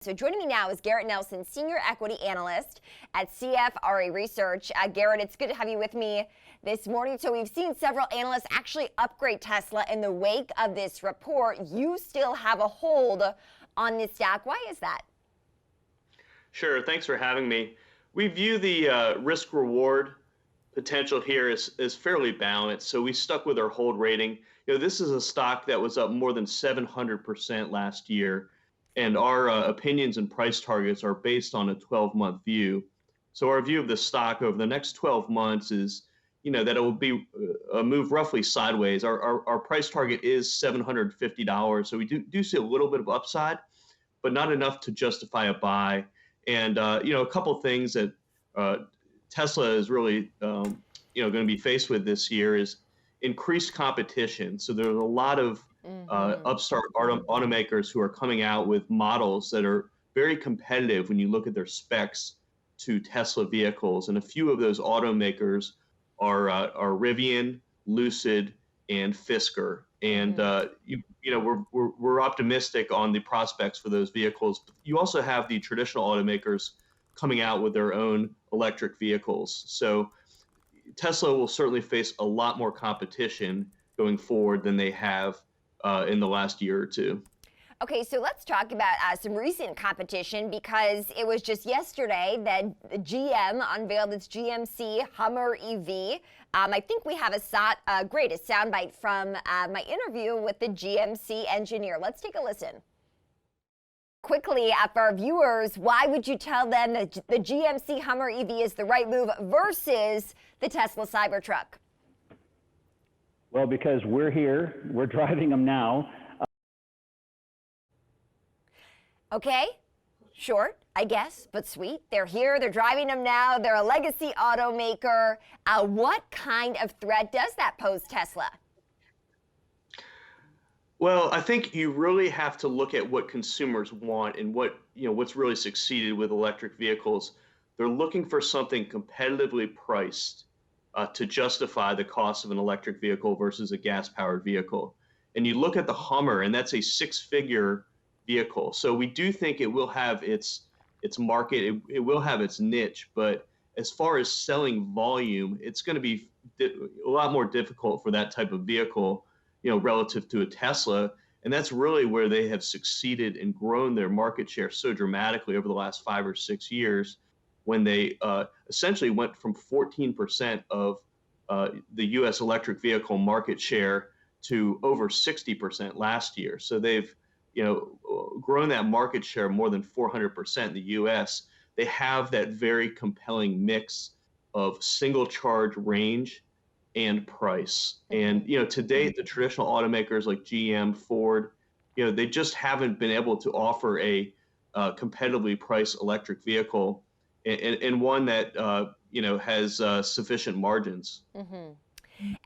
So joining me now is Garrett Nelson, Senior Equity Analyst at CFRA Research. Garrett, it's good to have you with me this morning. So we've seen several analysts actually upgrade Tesla in the wake of this report. You still have a hold on this stock. Why is that? Sure. Thanks for having me. We view the risk-reward potential here as fairly balanced. So we stuck with our hold rating. This is a stock that was up more than 700% last year. And our opinions and price targets are based on a 12-month view. So our view of the stock over the next 12 months is, that it will be a move roughly sideways. Our price target is $750. So we do see a little bit of upside, but not enough to justify a buy. And, a couple things that Tesla is really, going to be faced with this year is increased competition. So there's a lot of upstart automakers who are coming out with models that are very competitive when you look at their specs to Tesla vehicles. And a few of those automakers are Rivian, Lucid, and Fisker. And we're optimistic on the prospects for those vehicles. You also have the traditional automakers coming out with their own electric vehicles. So Tesla will certainly face a lot more competition going forward than they have in the last year or two. Okay, so let's talk about some recent competition, because it was just yesterday that GM unveiled its GMC Hummer EV. I think we have a greatest soundbite from my interview with the GMC engineer. Let's take a listen. Quickly, for our viewers, why would you tell them that the GMC Hummer EV is the right move versus the Tesla Cybertruck? Well, because we're here, we're driving them now. Okay, short, I guess, but sweet. They're here, they're driving them now, they're a legacy automaker. What kind of threat does that pose Tesla? Well, I think you really have to look at what consumers want and what's really succeeded with electric vehicles. They're looking for something competitively priced to justify the cost of an electric vehicle versus a gas-powered vehicle. And you look at the Hummer, and that's a six-figure vehicle. So we do think it will have its market, it will have its niche, but as far as selling volume, it's going to be a lot more difficult for that type of vehicle, relative to a Tesla. And that's really where they have succeeded and grown their market share so dramatically over the last 5 or 6 years, when they essentially went from 14% of the U.S. electric vehicle market share to over 60% last year. So they've grown that market share more than 400% in the U.S. They have that very compelling mix of single charge range and price. And to date, the traditional automakers like GM, Ford, they just haven't been able to offer a competitively priced electric vehicle, and one that has sufficient margins. Mm-hmm.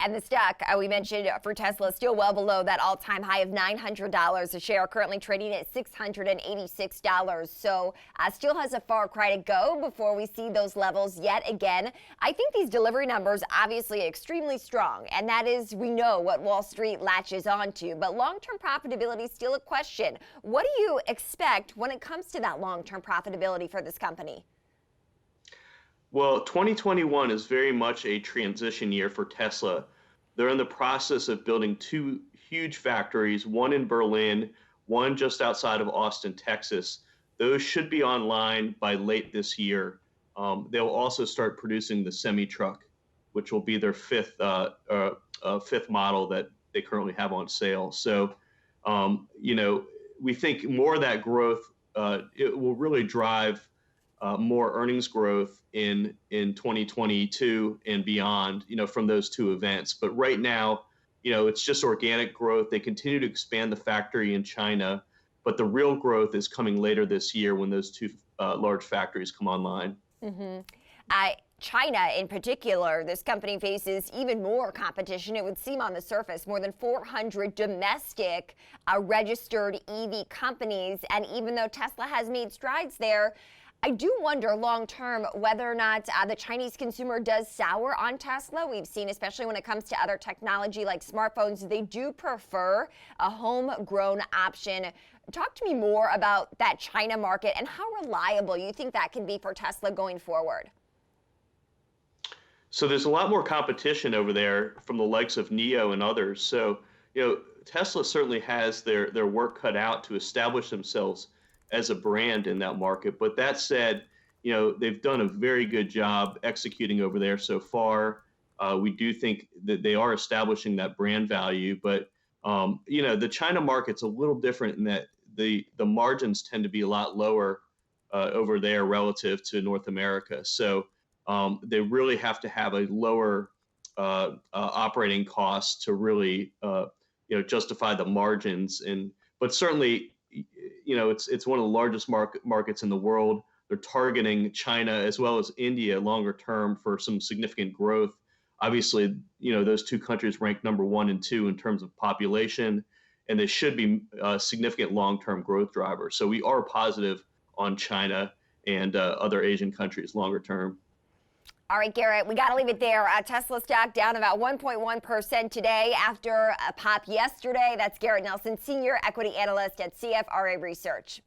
And the stock, we mentioned for Tesla, still well below that all-time high of $900 a share, currently trading at $686. So still has a far cry to go before we see those levels yet again. I think these delivery numbers obviously extremely strong, and that is, we know what Wall Street latches onto, but long-term profitability is still a question. What do you expect when it comes to that long-term profitability for this company? Well, 2021 is very much a transition year for Tesla. They're in the process of building 2 huge factories, one in Berlin, one just outside of Austin, Texas. Those should be online by late this year. They'll also start producing the semi-truck, which will be their fifth model that they currently have on sale. So, we think more of that growth, it will really drive more earnings growth in 2022 and beyond, from those 2 events. But right now, it's just organic growth. They continue to expand the factory in China, but the real growth is coming later this year when those 2 large factories come online. Mm-hmm. China in particular, this company faces even more competition. It would seem on the surface, more than 400 domestic registered EV companies. And even though Tesla has made strides there, I do wonder long term whether or not the Chinese consumer does sour on Tesla. We've seen, especially when it comes to other technology like smartphones, they do prefer a homegrown option Talk to me more about that China market and how reliable you think that can be for Tesla going forward. So there's a lot more competition over there from the likes of NIO and others. So, Tesla certainly has their work cut out to establish themselves as a brand in that market. But that said, they've done a very good job executing over there so far. We do think that they are establishing that brand value, but the China market's a little different in that the margins tend to be a lot lower over there relative to North America. So they really have to have a lower operating cost to really justify the margins. But certainly, it's one of the largest markets in the world. They're targeting China as well as India longer term for some significant growth. Obviously, those two countries rank number 1 and 2 in terms of population, and they should be significant long-term growth drivers. So we are positive on China and other Asian countries longer term. All right, Garrett, we got to leave it there. Tesla stock down about 1.1% today after a pop yesterday. That's Garrett Nelson, Senior Equity Analyst at CFRA Research.